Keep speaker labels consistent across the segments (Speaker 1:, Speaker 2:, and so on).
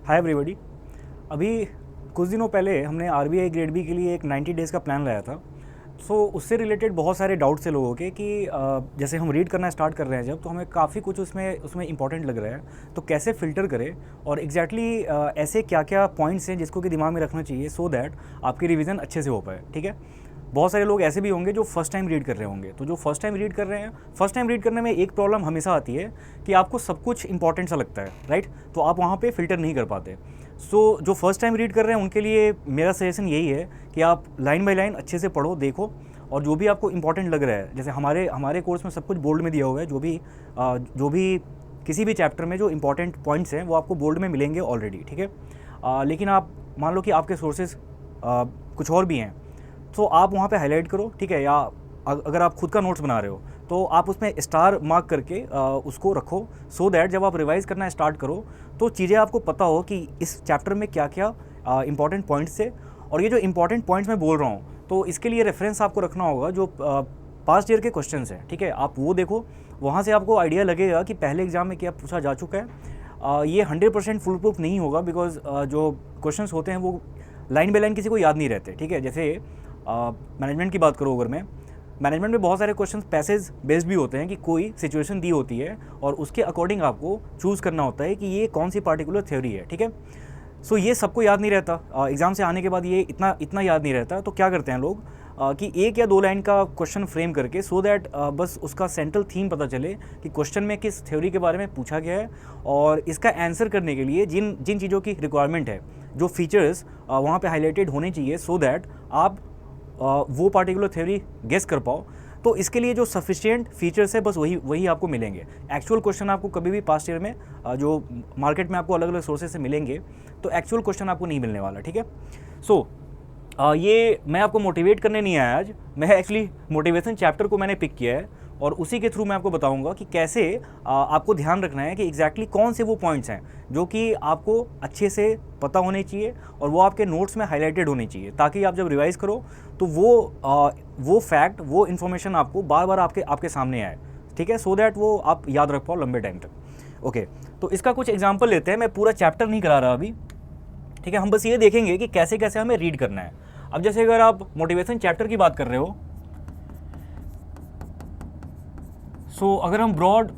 Speaker 1: Hi everybody. अभी कुछ दिनों पहले हमने आरबीआई ग्रेड बी के लिए एक 90 डेज़ का प्लान लाया था। सो उससे रिलेटेड बहुत सारे डाउट्स थे लोगों के कि जैसे हम रीड करना स्टार्ट कर रहे हैं जब, तो हमें काफ़ी कुछ उसमें इंपॉर्टेंट लग रहा है, तो कैसे फ़िल्टर करें और एग्जैक्टली ऐसे क्या क्या पॉइंट्स हैं जिसको कि दिमाग में रखना चाहिए सो दैट आपकी रिवीजन अच्छे से हो पाए। ठीक है, बहुत सारे लोग ऐसे भी होंगे जो फर्स्ट टाइम रीड कर रहे होंगे, तो जो फर्स्ट टाइम रीड कर रहे हैं, फर्स्ट टाइम रीड करने में एक प्रॉब्लम हमेशा आती है कि आपको सब कुछ इंपॉर्टेंट सा लगता है, राइट? तो आप वहाँ पे फ़िल्टर नहीं कर पाते। सो जो फर्स्ट टाइम रीड कर रहे हैं उनके लिए मेरा सजेशन यही है कि आप लाइन बाय लाइन अच्छे से पढ़ो, देखो, और जो भी आपको इंपॉर्टेंट लग रहा है, जैसे हमारे कोर्स में सब कुछ बोल्ड में दिया हुआ है, जो भी किसी भी चैप्टर में जो इंपॉर्टेंट पॉइंट्स हैं वो आपको बोल्ड में मिलेंगे ऑलरेडी। ठीक है, लेकिन आप मान लो कि आपके सोर्सेज कुछ और भी हैं, तो आप वहाँ पे हाईलाइट करो। ठीक है, या अगर आप खुद का नोट्स बना रहे हो तो आप उसमें स्टार मार्क करके उसको रखो, सो दैट जब आप रिवाइज़ करना स्टार्ट करो तो चीज़ें आपको पता हो कि इस चैप्टर में क्या क्या इंपॉर्टेंट पॉइंट्स थे। और ये जो इंपॉर्टेंट पॉइंट्स मैं बोल रहा हूँ, तो इसके लिए रेफरेंस आपको रखना होगा जो पास्ट ईयर के क्वेश्चंस हैं। ठीक है, आप वो देखो, वहाँ से आपको आइडिया लगेगा कि पहले एग्जाम में क्या पूछा जा चुका है। ये 100% फुल प्रूफ नहीं होगा, बिकॉज जो क्वेश्चंस होते हैं वो लाइन बाय लाइन किसी को याद नहीं रहते। ठीक है, जैसे मैनेजमेंट की बात करो, अगर मैं मैनेजमेंट में बहुत सारे क्वेश्चंस पैसेज बेस्ड भी होते हैं कि कोई सिचुएशन दी होती है और उसके अकॉर्डिंग आपको चूज़ करना होता है कि ये कौन सी पार्टिकुलर थ्योरी है। ठीक है, सो ये सबको याद नहीं रहता, एग्ज़ाम से आने के बाद ये इतना याद नहीं रहता। तो क्या करते हैं लोग कि एक या दो लाइन का क्वेश्चन फ्रेम करके, सो दैट बस उसका सेंट्रल थीम पता चले कि क्वेश्चन में किस थ्योरी के बारे में पूछा गया है और इसका आंसर करने के लिए जिन जिन चीज़ों की रिक्वायरमेंट है, जो फीचर्स वहाँ पे हाईलाइटेड होने चाहिए, सो दैट आप वो पार्टिकुलर थ्योरी गेस कर पाओ। तो इसके लिए जो सफिशिएंट फीचर्स है बस वही आपको मिलेंगे। एक्चुअल क्वेश्चन आपको कभी भी पास्ट ईयर में जो मार्केट में आपको अलग अलग सोर्सेज से मिलेंगे, तो एक्चुअल क्वेश्चन आपको नहीं मिलने वाला। ठीक है, सो ये मैं आपको मोटिवेट करने नहीं आया आज, मैं एक्चुअली मोटिवेशन चैप्टर को मैंने पिक किया है और उसी के थ्रू मैं आपको बताऊंगा कि कैसे आपको ध्यान रखना है कि एग्जैक्टली कौन से वो पॉइंट्स हैं जो कि आपको अच्छे से पता होने चाहिए और वो आपके नोट्स में हाईलाइटेड होने चाहिए, ताकि आप जब रिवाइज़ करो तो वो फैक्ट, वो इन्फॉर्मेशन आपको बार बार आपके सामने आए। ठीक है, सो दैट वो आप याद रख पाओ लंबे टाइम तक। ओके, तो इसका कुछ एग्जाम्पल लेते हैं। मैं पूरा चैप्टर नहीं करा रहा अभी। ठीक है, हम बस ये देखेंगे कि कैसे कैसे हमें रीड करना है। अब जैसे अगर आप मोटिवेशन चैप्टर की बात कर रहे हो, सो अगर हम ब्रॉड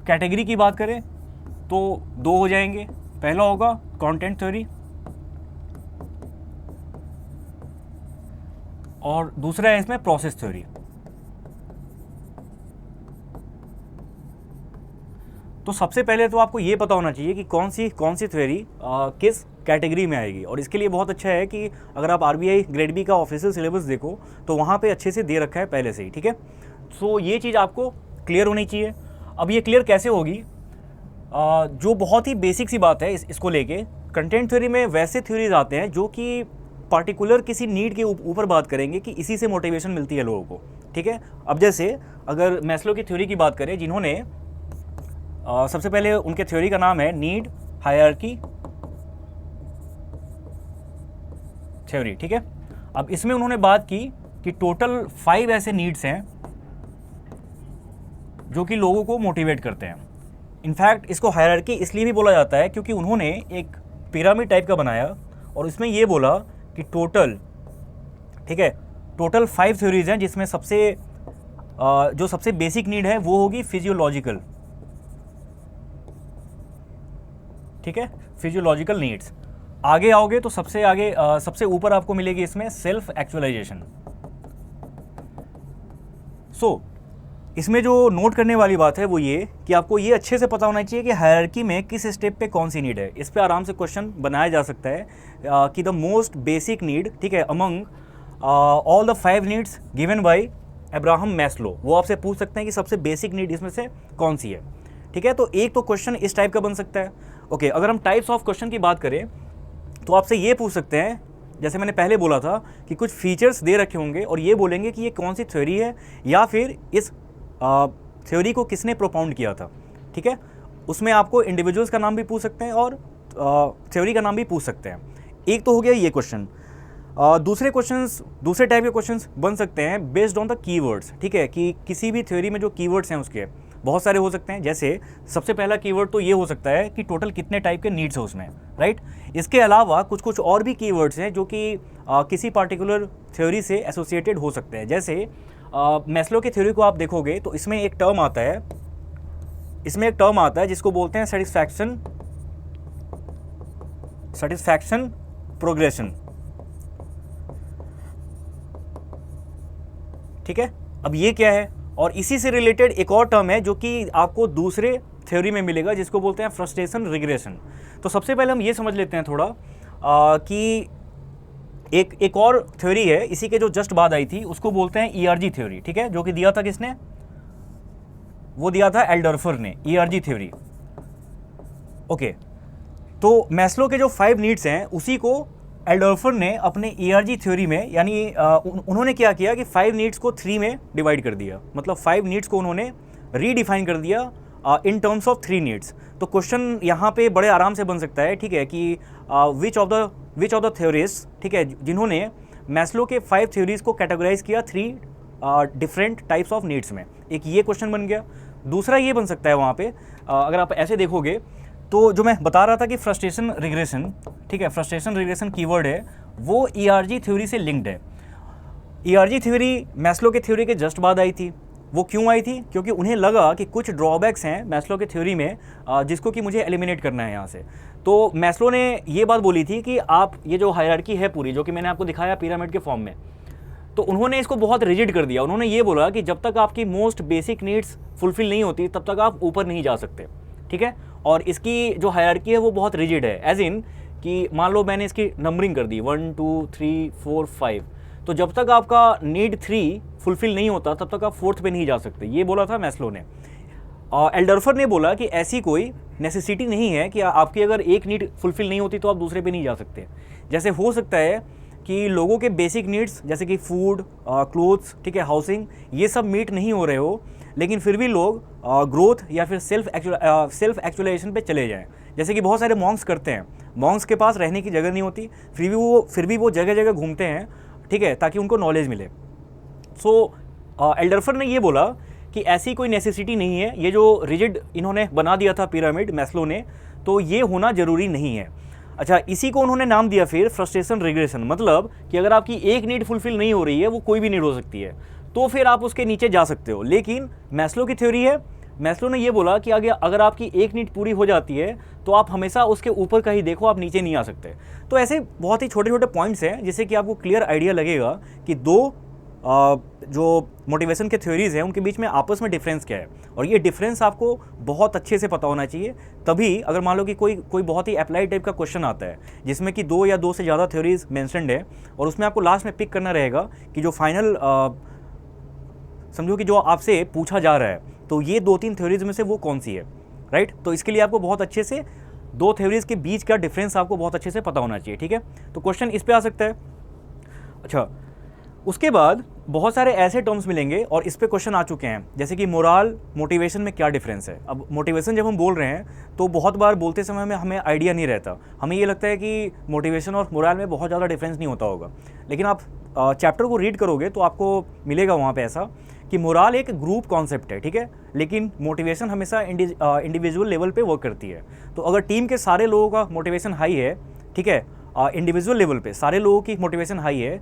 Speaker 1: कैटेगरी की बात करें तो दो हो जाएंगे। पहला होगा कंटेंट थ्योरी और दूसरा है इसमें प्रोसेस थ्योरी। तो सबसे पहले तो आपको ये पता होना चाहिए कि कौन सी थ्योरी किस कैटेगरी में आएगी। और इसके लिए बहुत अच्छा है कि अगर आप आरबीआई ग्रेड बी का ऑफिशियल सिलेबस देखो तो वहाँ पे अच्छे से दे रखा है पहले से ही। ठीक है, सो ये चीज़ आपको क्लियर होनी चाहिए। अब ये क्लियर कैसे होगी? जो बहुत ही बेसिक सी बात है इसको लेके, कंटेंट थ्योरी में वैसे थ्योरीज आते हैं जो कि पार्टिकुलर किसी नीड के ऊपर बात करेंगे कि इसी से मोटिवेशन मिलती है लोगों को। ठीक है, अब जैसे अगर मैस्लो की थ्योरी की बात करें, जिन्होंने सबसे पहले उनके थ्योरी का नाम है नीड हायरार्की थ्योरी। ठीक है, अब इसमें उन्होंने बात की कि टोटल 5 ऐसे नीड्स हैं जो कि लोगों को मोटिवेट करते हैं। इनफैक्ट इसको हायरार्की इसलिए भी बोला जाता है क्योंकि उन्होंने एक पिरामिड टाइप का बनाया और इसमें ये बोला कि टोटल 5 थ्योरीज हैं, जिसमें जो सबसे बेसिक नीड है वो होगी फिजियोलॉजिकल। ठीक है, फिजियोलॉजिकल नीड्स। आगे आओगे तो सबसे ऊपर आपको मिलेगी इसमें सेल्फ एक्चुअलाइजेशन। सो इसमें जो नोट करने वाली बात है वो ये कि आपको ये अच्छे से पता होना चाहिए कि हायरार्की में किस स्टेप पे कौन सी नीड है। इस पे आराम से क्वेश्चन बनाया जा सकता है कि द मोस्ट बेसिक नीड, ठीक है, among all the 5 needs given by Abraham Maslow, वो आपसे पूछ सकते हैं कि सबसे बेसिक नीड इसमें से कौन सी है। ठीक है, तो एक तो क्वेश्चन इस टाइप का बन सकता है। ओके, अगर हम टाइप्स ऑफ क्वेश्चन की बात करें तो आपसे ये पूछ सकते हैं, जैसे मैंने पहले बोला था कि कुछ फीचर्स दे रखे होंगे और ये बोलेंगे कि ये कौन सी थ्योरी है या फिर इस थ्योरी को किसने प्रोपाउंड किया था। ठीक है, उसमें आपको इंडिविजुअल्स का नाम भी पूछ सकते हैं और थ्योरी का नाम भी पूछ सकते हैं। एक तो हो गया ये क्वेश्चन। दूसरे टाइप के क्वेश्चंस बन सकते हैं बेस्ड ऑन द कीवर्ड्स। ठीक है, कि किसी भी थ्योरी में जो कीवर्ड्स हैं उसके बहुत सारे हो सकते हैं। जैसे सबसे पहला कीवर्ड तो ये हो सकता है कि टोटल कितने टाइप के नीड्स है उसमें, राइट। इसके अलावा कुछ कुछ और भी कीवर्ड्स हैं जो कि किसी पार्टिकुलर थ्योरी से एसोसिएटेड हो सकते हैं। जैसे मैस्लो की थ्योरी को आप देखोगे तो इसमें एक टर्म आता है, जिसको बोलते हैं सेटिस्फैक्शन प्रोग्रेशन। ठीक है, अब ये क्या है? और इसी से रिलेटेड एक और टर्म है जो कि आपको दूसरे थ्योरी में मिलेगा, जिसको बोलते हैं फ्रस्ट्रेशन रिग्रेशन। तो सबसे पहले हम ये समझ लेते हैं थोड़ा कि एक और थ्योरी है इसी के जो जस्ट बाद आई थी, उसको बोलते हैं ईआरजी थ्योरी। ठीक है, जो कि दिया था किसने? वो दिया था एल्डर्फर ने, ईआरजी थ्योरी। ओके, तो मैस्लो के जो 5 नीड्स हैं उसी को एल्डर्फर ने अपने ईआरजी थ्योरी में, यानी उन्होंने क्या किया कि 5 नीड्स को 3 में डिवाइड कर दिया। मतलब 5 नीड्स को उन्होंने रीडिफाइन कर दिया इन टर्म्स ऑफ 3 नीड्स। तो क्वेश्चन यहाँ पे बड़े आराम से बन सकता है, ठीक है, कि विच ऑफ द थ्योरीज, ठीक है, जिन्होंने मैस्लो के 5 थ्योरीज को कैटेगराइज किया 3 डिफरेंट टाइप्स ऑफ नीड्स में। एक ये क्वेश्चन बन गया। दूसरा ये बन सकता है वहाँ पे, अगर आप ऐसे देखोगे तो जो मैं बता रहा था कि फ्रस्ट्रेशन रिग्रेशन, ठीक है, फ्रस्ट्रेशन रिग्रेशन कीवर्ड है, वो ईआरजी थ्योरी से लिंक्ड है। ईआरजी थ्योरी मैस्लो के थ्योरी के जस्ट बाद आई थी। वो क्यों आई थी? क्योंकि उन्हें लगा कि कुछ ड्रॉबैक्स हैं मैस्लो के थ्योरी में जिसको कि मुझे एलिमिनेट करना है यहाँ से। तो मैस्लो ने ये बात बोली थी कि आप ये जो हायरार्की है पूरी, जो कि मैंने आपको दिखाया पिरामिड के फॉर्म में, तो उन्होंने इसको बहुत रिजिड कर दिया। उन्होंने ये बोला कि जब तक आपकी मोस्ट बेसिक नीड्स फुलफिल नहीं होती तब तक आप ऊपर नहीं जा सकते। ठीक है, और इसकी जो हायरार्की है वो बहुत रिजिड है, एज इन कि मान लो मैंने इसकी नंबरिंग कर दी 1 2 3 4 5, तो जब तक आपका नीड 3 फुलफिल नहीं होता तब तक आप 4th पे नहीं जा सकते। ये बोला था मैस्लो ने। एल्डर्फर ने बोला कि ऐसी कोई नेसेसिटी नहीं है कि आपकी अगर एक नीड फुलफिल नहीं होती तो आप दूसरे पे नहीं जा सकते। जैसे हो सकता है कि लोगों के बेसिक नीड्स जैसे कि फूड, क्लोथ्स, ठीक है, हाउसिंग, ये सब मीट नहीं हो रहे हो, लेकिन फिर भी लोग ग्रोथ या फिर सेल्फ एक्चुअलाइजेशन पे चले जाएं। जैसे कि बहुत सारे मॉन्क्स करते हैं, मॉन्क्स के पास रहने की जगह नहीं होती, फिर भी वो जगह जगह घूमते हैं, ठीक है, ताकि उनको नॉलेज मिले। सो एल्डर्फर ने ये बोला कि ऐसी कोई नेसेसिटी नहीं है, ये जो रिजिड इन्होंने बना दिया था पिरामिड मैस्लो ने, तो ये होना ज़रूरी नहीं है। अच्छा, इसी को उन्होंने नाम दिया फिर फ्रस्ट्रेशन रिग्रेशन। मतलब कि अगर आपकी एक नीड फुलफिल नहीं हो रही है, वो कोई भी नीड हो सकती है, तो फिर आप उसके नीचे जा सकते हो। लेकिन मैस्लो की थ्योरी है, मैस्लो ने ये बोला कि अगर आपकी एक नीड पूरी हो जाती है तो आप हमेशा उसके ऊपर का ही देखो, आप नीचे नहीं आ सकते। तो ऐसे बहुत ही छोटे छोटे पॉइंट्स हैं जिससे कि आपको क्लियर आइडिया लगेगा कि दो जो मोटिवेशन के थ्योरीज़ हैं उनके बीच में आपस में डिफरेंस क्या है। और ये डिफरेंस आपको बहुत अच्छे से पता होना चाहिए, तभी अगर मान लो कि कोई बहुत ही अप्लाइड टाइप का क्वेश्चन आता है जिसमें कि 2 या 2 से ज़्यादा थ्योरीज मेंशन्ड है, और उसमें आपको लास्ट में पिक करना रहेगा कि जो फाइनल समझो कि जो आपसे पूछा जा रहा है, तो ये 2-3 थ्योरीज में से वो कौन सी है, राइट। तो इसके लिए आपको बहुत अच्छे से 2 थ्योरीज के बीच का डिफरेंस आपको बहुत अच्छे से पता होना चाहिए, ठीक है। तो क्वेश्चन इस पे आ सकता है। अच्छा, उसके बाद बहुत सारे ऐसे टर्म्स मिलेंगे और इस पे क्वेश्चन आ चुके हैं, जैसे कि मोरल मोटिवेशन में क्या डिफरेंस है। अब मोटिवेशन जब हम बोल रहे हैं तो बहुत बार बोलते समय में हमें आइडिया नहीं रहता, हमें ये लगता है कि मोटिवेशन और मोरल में बहुत ज़्यादा डिफरेंस नहीं होता होगा। लेकिन आप चैप्टर को रीड करोगे तो आपको मिलेगा वहाँ पे ऐसा कि मोरल एक ग्रुप कॉन्सेप्ट है, ठीक है, लेकिन मोटिवेशन हमेशा इंडिविजुअल लेवल पे वर्क करती है। तो अगर टीम के सारे लोगों का मोटिवेशन हाई है, ठीक है, इंडिविजुअल लेवल पे सारे लोगों की मोटिवेशन हाई है,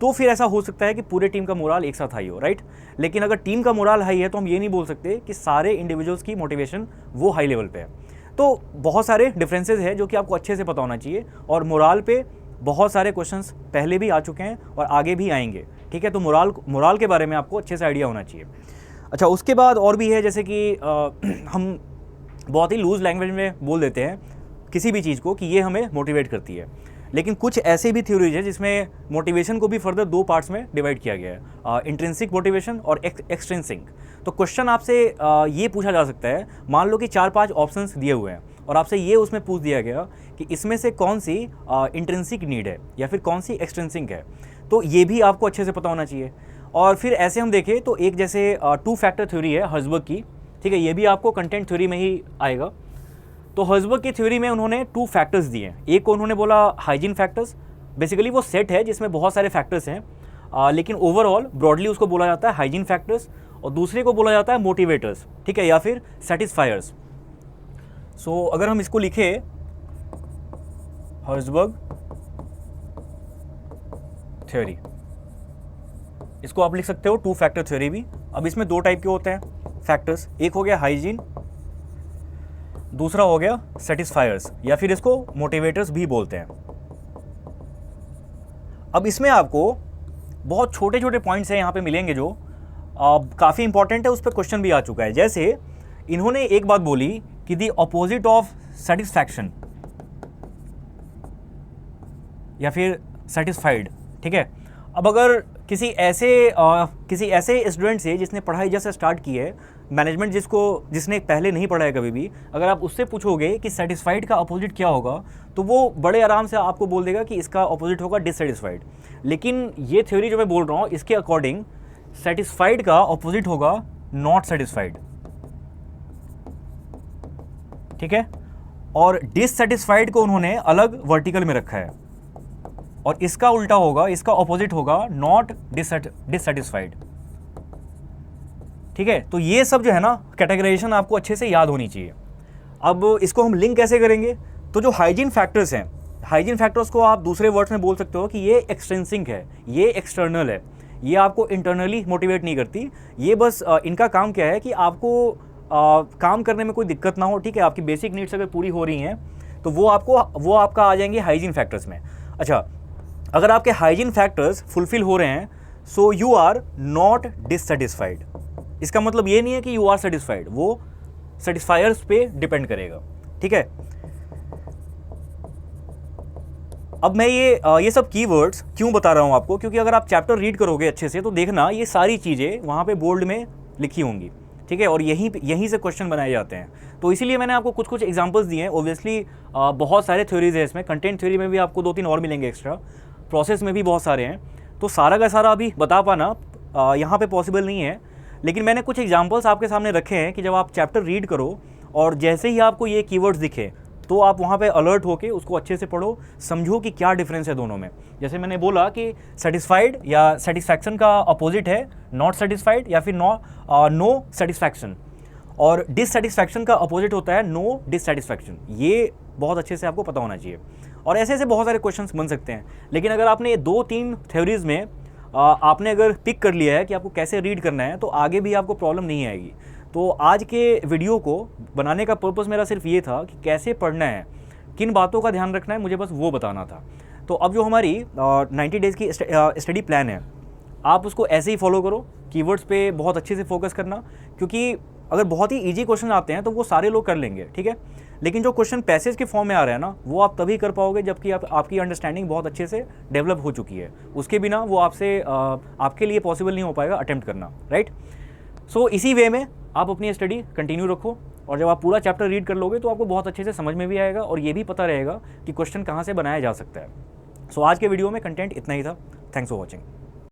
Speaker 1: तो फिर ऐसा हो सकता है कि पूरे टीम का मोरल एक साथ हाई हो, राइट। लेकिन अगर टीम का मोरल हाई है तो हम ये नहीं बोल सकते कि सारे इंडिविजुअल्स की मोटिवेशन वो हाई लेवल पे है। तो बहुत सारे डिफरेंसेस हैं जो कि आपको अच्छे से पता होना चाहिए, और मोरल पे बहुत सारे क्वेश्चंस पहले भी आ चुके हैं और आगे भी आएंगे, ठीक है। तो मोरल के बारे में आपको अच्छे से आइडिया होना चाहिए। अच्छा, उसके बाद और भी है, जैसे कि हम बहुत ही लूज़ लैंग्वेज में बोल देते हैं किसी भी चीज़ को कि ये हमें मोटिवेट करती है, लेकिन कुछ ऐसे भी थ्योरीज है जिसमें मोटिवेशन को भी फर्दर 2 पार्ट्स में डिवाइड किया गया है, इंट्रिंसिक मोटिवेशन और एक्सट्रिंसिक। तो क्वेश्चन आपसे ये पूछा जा सकता है, मान लो कि 4-5 ऑप्शंस दिए हुए हैं और आपसे ये उसमें पूछ दिया गया कि इसमें से कौन सी इंट्रिंसिक नीड है या फिर कौन सी एक्सट्रिंसिक है, तो ये भी आपको अच्छे से पता होना चाहिए। और फिर ऐसे हम देखें तो एक जैसे 2 फैक्टर थ्योरी है हर्ज़बर्ग की, ठीक है, ये भी आपको कंटेंट थ्योरी में ही आएगा। तो हर्ज़बर्ग की थ्योरी में उन्होंने 2 फैक्टर्स दिए हैं। एक को उन्होंने बोला हाइजीन फैक्टर्स, बेसिकली वो सेट है जिसमें बहुत सारे फैक्टर्स हैं, लेकिन ओवरऑल ब्रॉडली उसको बोला जाता है हाइजीन फैक्टर्स, और दूसरे को बोला जाता है मोटिवेटर्स, ठीक है, या फिर सेटिस्फायर्स। सो अगर हम इसको लिखें हर्ज़बर्ग थ्योरी। इसको आप लिख सकते हो टू फैक्टर थ्योरी भी। अब इसमें दो टाइप के होते हैं फैक्टर्स, एक हो गया हाइजीन, दूसरा हो गया सेटिस्फायर्स या फिर इसको मोटिवेटर्स भी बोलते हैं। अब इसमें आपको बहुत छोटे छोटे पॉइंट्स हैं यहाँ पे मिलेंगे जो काफ़ी इंपॉर्टेंट है, उस पर क्वेश्चन भी आ चुका है। जैसे इन्होंने एक बात बोली कि द ऑपोजिट ऑफ सेटिस्फैक्शन या फिर सेटिस्फाइड, ठीक है। अब अगर किसी ऐसे स्टूडेंट से जिसने पढ़ाई जैसे स्टार्ट की है, मैनेजमेंट जिसने पहले नहीं पढ़ा है कभी भी, अगर आप उससे पूछोगे कि सेटिस्फाइड का अपोजिट क्या होगा, तो वो बड़े आराम से आपको बोल देगा कि इसका अपोजिट होगा डिससेटिस्फाइड। लेकिन ये थ्योरी जो मैं बोल रहा हूँ इसके अकॉर्डिंग सेटिस्फाइड का अपोजिट होगा नॉट सेटिस्फाइड, ठीक है। और डिससेटिस्फाइड को उन्होंने अलग वर्टिकल में रखा है, और इसका उल्टा होगा, इसका ऑपोजिट होगा नॉट डिससेटिस्फाइड, ठीक है। तो ये सब जो है ना कैटेगराइजेशन आपको अच्छे से याद होनी चाहिए। अब इसको हम लिंक कैसे करेंगे? तो जो हाइजीन फैक्टर्स हैं, हाइजीन फैक्टर्स को आप दूसरे वर्ड्स में बोल सकते हो कि ये एक्सट्रिंसिक है, ये एक्सटर्नल है, ये आपको इंटरनली मोटिवेट नहीं करती। ये बस इनका काम क्या है कि आपको काम करने में कोई दिक्कत ना हो, ठीक है। आपकी बेसिक नीड्स अगर पूरी हो रही हैं तो वो आपका आ जाएंगे हाइजीन फैक्टर्स में। अच्छा, अगर आपके हाइजीन फैक्टर्स फुलफिल हो रहे हैं, so you are not dissatisfied. इसका मतलब ये नहीं है कि यू आर सेटिस्फाइड, वो सेटिस्फायर्स पे डिपेंड करेगा, ठीक है। अब मैं ये सब कीवर्ड्स क्यों बता रहा हूँ आपको, क्योंकि अगर आप चैप्टर रीड करोगे अच्छे से तो देखना ये सारी चीज़ें वहाँ पे बोल्ड में लिखी होंगी, ठीक है। और यहीं से क्वेश्चन बनाए जाते हैं। तो इसीलिए मैंने आपको कुछ कुछ एग्जांपल्स दिए हैं। ओब्वियसली बहुत सारे थ्योरीज है इसमें, कंटेंट थ्योरी में भी आपको 2-3 और मिलेंगे एक्स्ट्रा, प्रोसेस में भी बहुत सारे हैं। तो सारा का सारा अभी बता पाना यहाँ पे पॉसिबल नहीं है, लेकिन मैंने कुछ एग्जांपल्स आपके सामने रखे हैं कि जब आप चैप्टर रीड करो और जैसे ही आपको ये कीवर्ड्स दिखे तो आप वहाँ पे अलर्ट होके उसको अच्छे से पढ़ो, समझो कि क्या डिफरेंस है दोनों में। जैसे मैंने बोला कि सेटिस्फाइड या सेटिस्फैक्शन का अपोजिट है नॉट सेटिस्फाइड या फिर नो सेटिस्फैक्शन, और डिससेटिस्फैक्शन का अपोजिट होता है नो डिससेटिस्फैक्शन। ये बहुत अच्छे से आपको पता होना चाहिए। और ऐसे ऐसे बहुत सारे क्वेश्चंस बन सकते हैं। लेकिन अगर आपने 2-3 थ्योरीज में आपने अगर पिक कर लिया है कि आपको कैसे रीड करना है, तो आगे भी आपको प्रॉब्लम नहीं आएगी। तो आज के वीडियो को बनाने का पर्पस मेरा सिर्फ ये था कि कैसे पढ़ना है, किन बातों का ध्यान रखना है, मुझे बस वो बताना था। तो अब जो हमारी 90 डेज़ की स्टडी प्लान है, आप उसको ऐसे ही फॉलो करो, कीवर्ड्स पे बहुत अच्छे से फोकस करना, क्योंकि अगर बहुत ही ईजी क्वेश्चन आते हैं तो वो सारे लोग कर लेंगे, ठीक है। लेकिन जो क्वेश्चन पैसेज के फॉर्म में आ रहे हैं ना, वो आप तभी कर पाओगे जबकि आपकी अंडरस्टैंडिंग बहुत अच्छे से डेवलप हो चुकी है। उसके बिना वो आपके लिए पॉसिबल नहीं हो पाएगा अटेम्प्ट करना, राइट। सो इसी वे में आप अपनी स्टडी कंटिन्यू रखो, और जब आप पूरा चैप्टर रीड कर लोगे तो आपको बहुत अच्छे से समझ में भी आएगा और ये भी पता रहेगा कि क्वेश्चन कहाँ से बनाया जा सकता है। सो आज के वीडियो में कंटेंट इतना ही था। Thanks for watching.